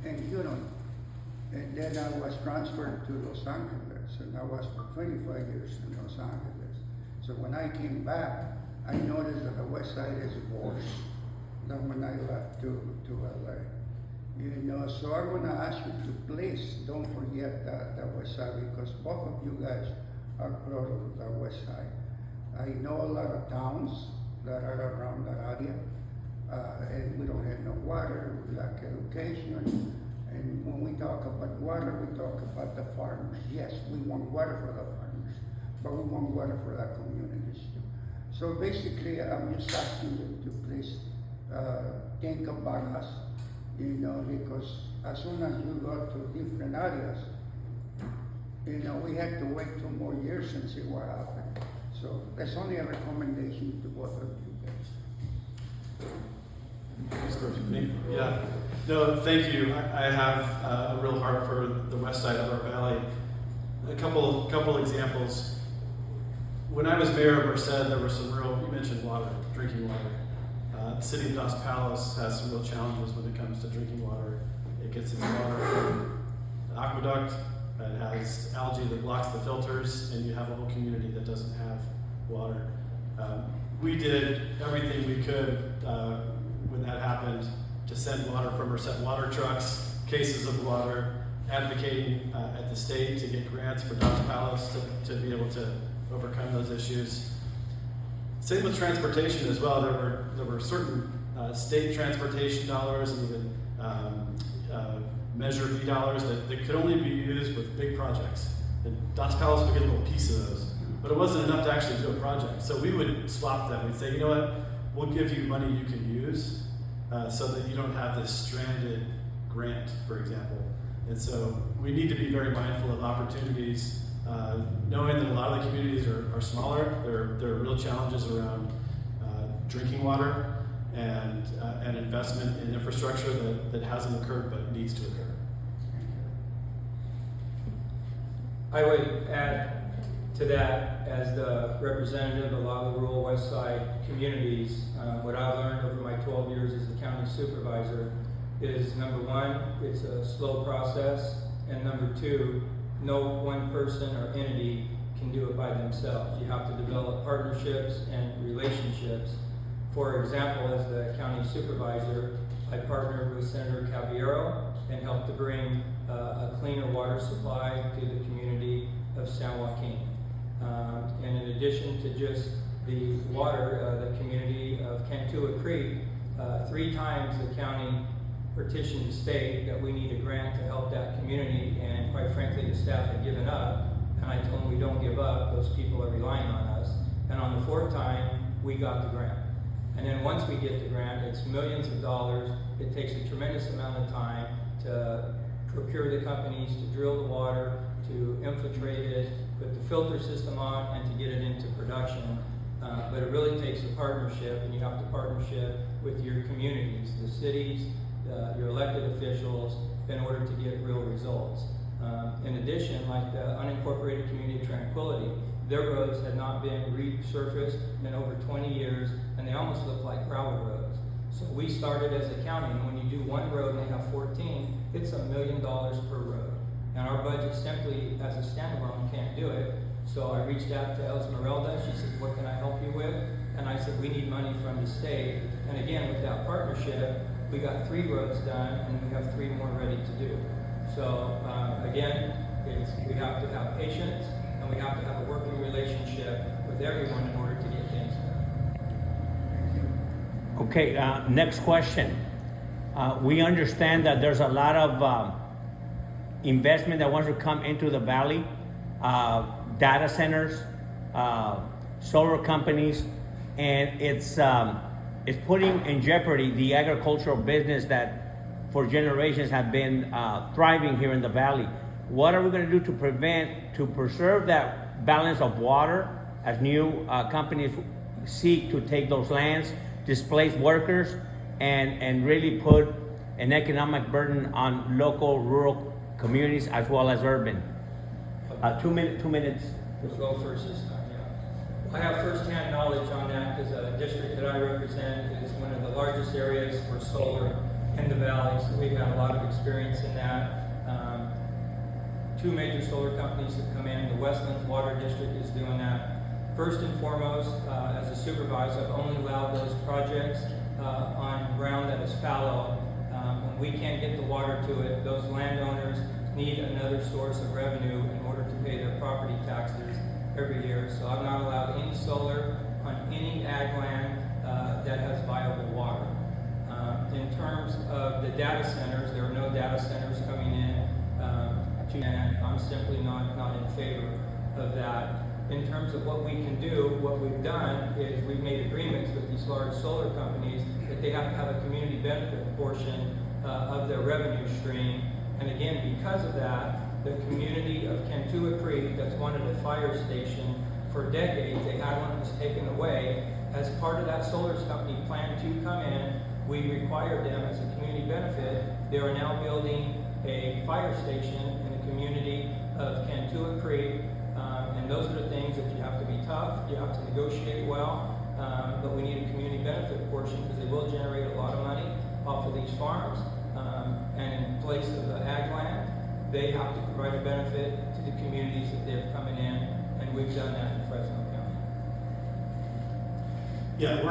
And and then I was transferred to Los Angeles, and I was for 25 years in Los Angeles. So when I came back, I noticed that the west side is worse than when I left to LA. So I'm gonna ask you to please don't forget the west side, because both of you guys are proud of the west side. I know a lot of towns that are around that area, and we don't have no water, we lack education, and when we talk about water, we talk about the farmers. Yes, we want water for the farmers, but we want water for the communities too. So basically, I'm just asking you to please think about us, because as soon as you go to different areas, we had to wait 2 more years and see what happened. So that's only a recommendation to both of you guys. Yeah. No, thank you. I have a real heart for the west side of our valley. A couple examples. When I was mayor of Merced, there were some you mentioned water, drinking water. The city of Dos Palos has some real challenges when it comes to drinking water. It gets its water from the aqueduct. It has algae that blocks the filters, and you have a whole community that doesn't have water. We did everything we could when that happened to send water from Merced water trucks, cases of water, advocating at the state to get grants for Dos Palos to be able to overcome those issues. Same with transportation as well. There were certain state transportation dollars and even Measure V dollars that could only be used with big projects. And Dos Palos would get a little piece of those, but it wasn't enough to actually do a project. So we would swap them. We'd say, you know what, we'll give you money you can use so that you don't have this stranded grant, for example. And so we need to be very mindful of opportunities, knowing that a lot of the communities are smaller. There are real challenges around drinking water and investment in infrastructure that hasn't occurred but needs to occur. I would add to that, as the representative of a lot of the rural west side communities, what I've learned over my 12 years as a county supervisor is, number one, it's a slow process, and number two, no one person or entity can do it by themselves. You have to develop partnerships and relationships. For example, as the county supervisor, I partnered with Senator Caballero and helped to bring a cleaner water supply to the community of San Joaquin. And in addition to just the water, the community of Cantua Creek, 3 times the county petitioned the state that we need a grant to help that community, and quite frankly the staff had given up, and I told them we don't give up, those people are relying on us. And on the 4th time, we got the grant. And then once we get the grant, it's millions of dollars. It takes a tremendous amount of time to procure the companies, to drill the water, to infiltrate it, put the filter system on, and to get it into production. But it really takes a partnership, and you have to partnership with your communities, the cities, your elected officials, in order to get real results. In addition, like the unincorporated community of Tranquility, their roads had not been resurfaced in over 20 years, and they almost look like gravel roads. So we started as a county, and when you do one road and they have 14, it's $1 million per road. And our budget simply, as a standalone, can't do it. So I reached out to Esmeralda. She said, what can I help you with? And I said, we need money from the state. And again, with that partnership, we got 3 roads done, and we have 3 more ready to do. So again, we have to have patience, and we have to have a working relationship with everyone in order to get things done. Okay, next question. We understand that there's a lot of investment that wants to come into the valley, data centers, solar companies, and it's putting in jeopardy the agricultural business that for generations have been thriving here in the valley. What are we going to do to preserve that balance of water as new companies seek to take those lands, displace workers, and really put an economic burden on local rural communities as well as urban? 2 minutes. We'll go first this time, yeah. I have firsthand knowledge on that because the district that I represent is one of the largest areas for solar in the valley. so we've had a lot of experience in that. Two major solar companies have come in. The Westlands Water District is doing that. First and foremost, as a supervisor, I've only allowed those projects on ground that is fallow. When we can't get the water to it, those landowners need another source of revenue in order to pay their property taxes every year. So I've not allowed any solar on any ag land that has viable water. In terms of the data centers, there are no data centers coming in, and I'm simply not in favor of that. In terms of what we can do, what we've done is we've made agreements with these large solar companies that they have to have a community benefit portion of their revenue stream. And again, because of that, the community of Cantua Creek that's wanted a fire station for decades, they had one that was taken away. As part of that solar company plan to come in, we required them as a community benefit. They are now building a fire station in the community of Cantua Creek. And those are the things that you have to be tough, you have to negotiate well, but we need a community benefit portion because they will generate a lot of money off of these farms. And in place of the ag land, they have to provide a benefit to the communities that they're coming in, and we've done that in Fresno County. Yeah, we're not.